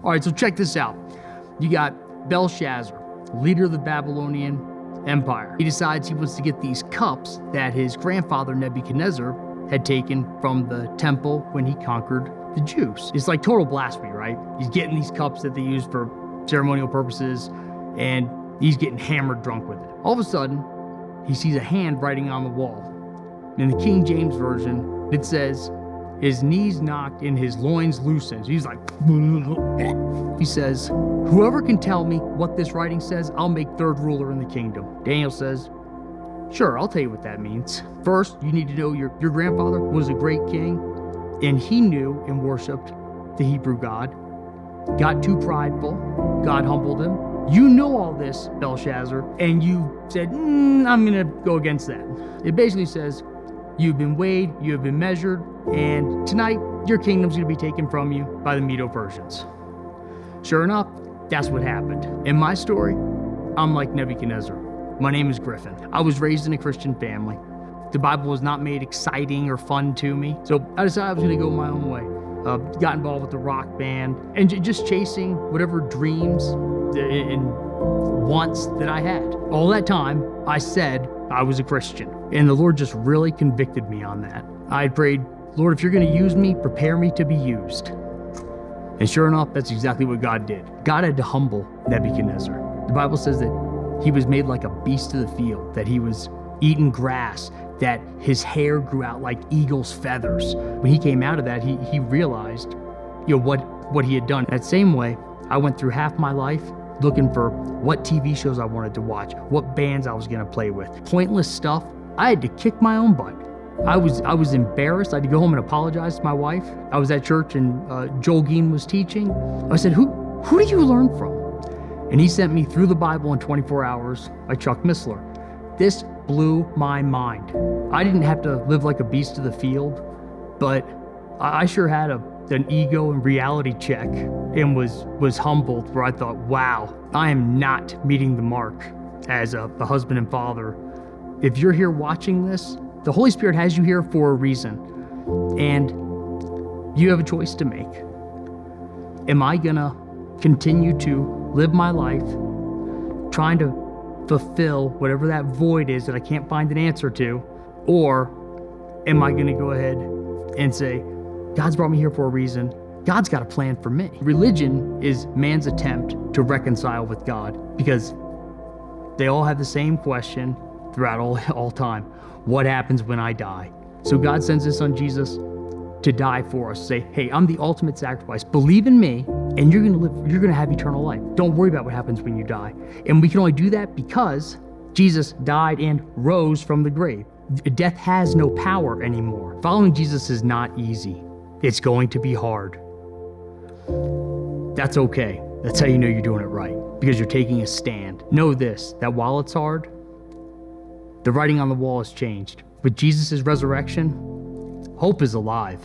All right, so check this out. You got Belshazzar, leader of the Babylonian Empire. He decides he wants to get these cups that his grandfather Nebuchadnezzar had taken from the temple when he conquered the Jews. It's like total blasphemy, right? He's getting these cups that they use for ceremonial purposes, and he's getting hammered drunk with it. All of a sudden, he sees a hand writing on the wall. In the King James Version, it says, his knees knocked and his loins loosened. He's like, he says, whoever can tell me what this writing says, I'll make third ruler in the kingdom. Daniel says, sure, I'll tell you what that means. First, you need to know your grandfather was a great king, and he knew and worshiped the Hebrew God. Got too prideful, God humbled him. You know all this, Belshazzar, and you said, I'm gonna go against that. It basically says, you've been weighed, you have been measured, and tonight your kingdom's gonna be taken from you by the Medo-Persians. Sure enough, that's what happened. In my story, I'm like Nebuchadnezzar. My name is Griffin. I was raised in a Christian family. The Bible was not made exciting or fun to me, so I decided I was gonna go my own way. Got involved with the rock band and just chasing whatever dreams and wants that I had. All that time, I said I was a Christian, and the Lord just really convicted me on that. I prayed, Lord, if you're gonna use me, prepare me to be used. And sure enough, that's exactly what God did. God had to humble Nebuchadnezzar. The Bible says that he was made like a beast of the field, that he was eating grass, that his hair grew out like eagle's feathers. When he came out of that, he realized, what he had done. That same way, I went through half my life looking for what TV shows I wanted to watch, what bands I was gonna play with. Pointless stuff. I had to kick my own butt. I was embarrassed. I had to go home and apologize to my wife. I was at church and Joel Geen was teaching. I said, who do you learn from? And he sent me Through the Bible in 24 Hours by Chuck Missler. This blew my mind. I didn't have to live like a beast of the field, but I sure had an ego and reality check and was humbled, where I thought, wow, I am not meeting the mark as a husband and father. If you're here watching this, the Holy Spirit has you here for a reason, and you have a choice to make. Am I gonna continue to live my life trying to fulfill whatever that void is that I can't find an answer to, or am I gonna go ahead and say, God's brought me here for a reason, God's got a plan for me? Religion is man's attempt to reconcile with God, because they all have the same question throughout all time. What happens when I die? So God sends his son Jesus to die for us. Say, hey, I'm the ultimate sacrifice. Believe in me, and you're gonna have eternal life. Don't worry about what happens when you die. And we can only do that because Jesus died and rose from the grave. Death has no power anymore. Following Jesus is not easy. It's going to be hard. That's okay. That's how you know you're doing it right, because you're taking a stand. Know this, that while it's hard, the writing on the wall has changed. With Jesus' resurrection, hope is alive.